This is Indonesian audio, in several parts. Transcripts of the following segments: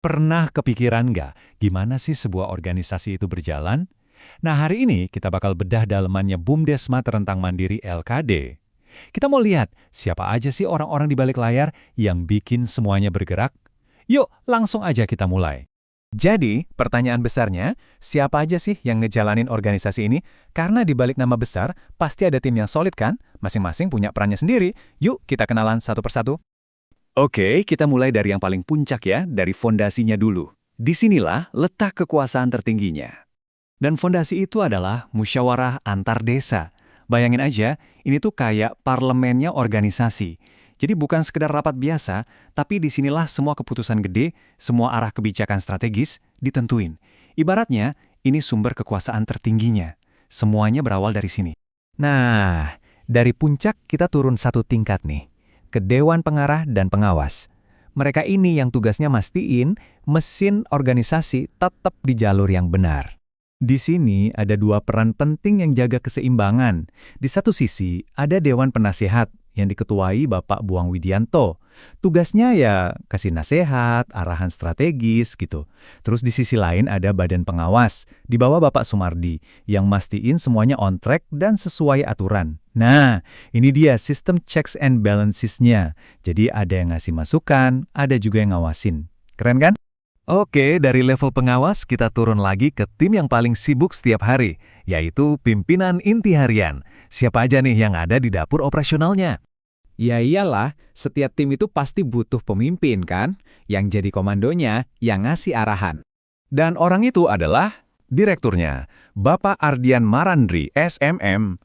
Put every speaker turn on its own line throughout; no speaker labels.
Pernah kepikiran nggak gimana sih sebuah organisasi itu berjalan? Nah, hari ini kita bakal bedah dalemannya BUMDesma Terentang Mandiri LKD. Kita mau lihat siapa aja sih orang-orang di balik layar yang bikin semuanya bergerak. Yuk, langsung aja kita mulai.
Jadi, pertanyaan besarnya, siapa aja sih yang ngejalanin organisasi ini? Karena di balik nama besar, pasti ada tim yang solid kan? Masing-masing punya perannya sendiri. Yuk, kita kenalan satu persatu.
Oke, kita mulai dari yang paling puncak ya, dari fondasinya dulu. Disinilah letak kekuasaan tertingginya. Dan fondasi itu adalah musyawarah antar desa. Bayangin aja, ini tuh kayak parlemennya organisasi. Jadi bukan sekedar rapat biasa, tapi disinilah semua keputusan gede, semua arah kebijakan strategis ditentuin. Ibaratnya, ini sumber kekuasaan tertingginya. Semuanya berawal dari sini.
Nah, dari puncak kita turun satu tingkat nih, ke Dewan Pengarah dan Pengawas. Mereka ini yang tugasnya mastiin mesin organisasi tetap di jalur yang benar. Di sini ada dua peran penting yang jaga keseimbangan. Di satu sisi, ada Dewan Penasehat yang diketuai Bapak Buang Widianto. Tugasnya ya kasih nasihat, arahan strategis gitu. Terus di sisi lain ada Badan Pengawas, di bawah Bapak Sumardi, yang mastiin semuanya on track dan sesuai aturan. Nah, ini dia sistem checks and balancesnya. Jadi ada yang ngasih masukan, ada juga yang ngawasin. Keren kan? Oke, dari level pengawas kita turun lagi ke tim yang paling sibuk setiap hari, yaitu pimpinan inti harian. Siapa aja nih yang ada di dapur operasionalnya?
Ya iyalah, setiap tim itu pasti butuh pemimpin kan? Yang jadi komandonya, yang ngasih arahan.
Dan orang itu adalah direkturnya, Bapak Ardian Marandri, SMM.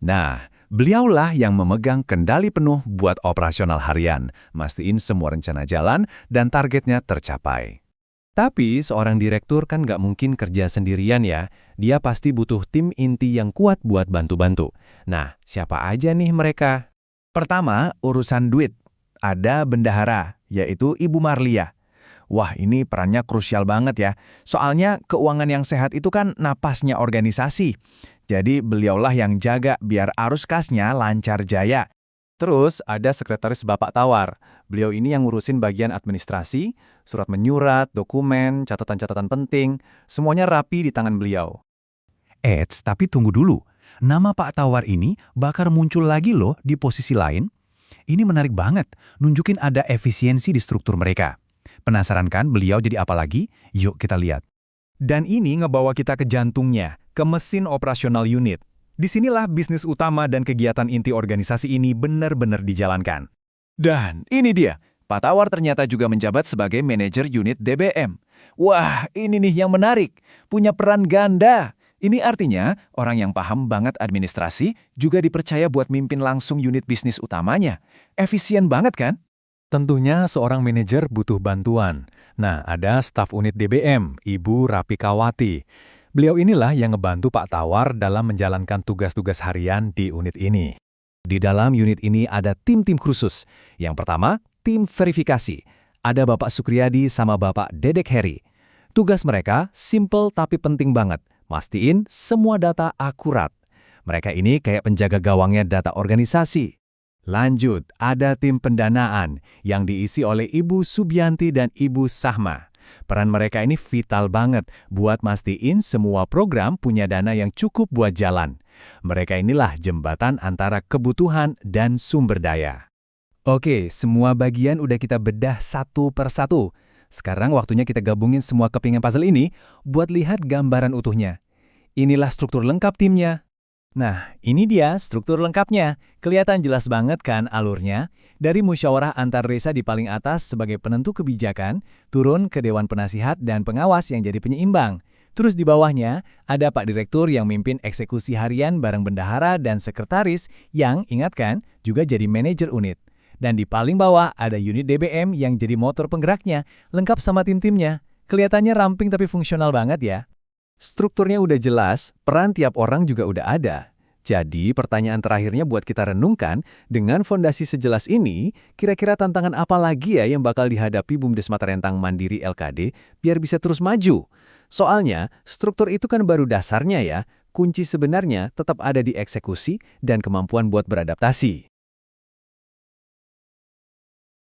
Nah, beliaulah yang memegang kendali penuh buat operasional harian, mastiin semua rencana jalan dan targetnya tercapai. Tapi seorang direktur kan nggak mungkin kerja sendirian ya. Dia pasti butuh tim inti yang kuat buat bantu-bantu. Nah, siapa aja nih mereka?
Pertama, urusan duit. Ada bendahara, yaitu Ibu Marlia. Wah, ini perannya krusial banget ya. Soalnya keuangan yang sehat itu kan napasnya organisasi. Jadi beliaulah yang jaga biar arus kasnya lancar jaya. Terus ada sekretaris Bapak Tawar. Beliau ini yang ngurusin bagian administrasi, surat menyurat, dokumen, catatan-catatan penting, semuanya rapi di tangan beliau.
Tapi tunggu dulu. Nama Pak Tawar ini bakal muncul lagi loh di posisi lain. Ini menarik banget, nunjukin ada efisiensi di struktur mereka. Penasaran kan beliau jadi apa lagi? Yuk kita lihat.
Dan ini ngebawa kita ke jantungnya, ke mesin operasional unit. Disinilah bisnis utama dan kegiatan inti organisasi ini benar-benar dijalankan. Dan ini dia, Pak Tawar ternyata juga menjabat sebagai manajer unit DBM. Wah, ini nih yang menarik, punya peran ganda. Ini artinya orang yang paham banget administrasi juga dipercaya buat mimpin langsung unit bisnis utamanya. Efisien banget kan?
Tentunya seorang manajer butuh bantuan. Nah, ada staf unit DBM, Ibu Rapikawati. Beliau inilah yang ngebantu Pak Tawar dalam menjalankan tugas-tugas harian di unit ini. Di dalam unit ini ada tim-tim khusus. Yang pertama, tim verifikasi. Ada Bapak Sukriyadi sama Bapak Dedek Heri. Tugas mereka simple tapi penting banget. Mastiin semua data akurat. Mereka ini kayak penjaga gawangnya data organisasi. Lanjut, ada tim pendanaan yang diisi oleh Ibu Subianti dan Ibu Sahma. Peran mereka ini vital banget buat mastiin semua program punya dana yang cukup buat jalan. Mereka inilah jembatan antara kebutuhan dan sumber daya. Oke, semua bagian udah kita bedah satu per satu. Sekarang waktunya kita gabungin semua kepingan puzzle ini buat lihat gambaran utuhnya. Inilah struktur lengkap timnya. Nah, ini dia struktur lengkapnya. Kelihatan jelas banget kan alurnya? Dari musyawarah antar desa di paling atas sebagai penentu kebijakan, turun ke Dewan Penasihat dan Pengawas yang jadi penyeimbang. Terus di bawahnya, ada Pak Direktur yang mimpin eksekusi harian bareng bendahara dan sekretaris yang, ingatkan, juga jadi manajer unit. Dan di paling bawah ada unit DBM yang jadi motor penggeraknya, lengkap sama tim-timnya. Kelihatannya ramping tapi fungsional banget ya. Strukturnya udah jelas, peran tiap orang juga udah ada. Jadi pertanyaan terakhirnya buat kita renungkan, dengan fondasi sejelas ini, kira-kira tantangan apa lagi ya yang bakal dihadapi BUMDesma Terentang Mandiri LKD biar bisa terus maju? Soalnya, struktur itu kan baru dasarnya ya, kunci sebenarnya tetap ada di eksekusi dan kemampuan buat beradaptasi.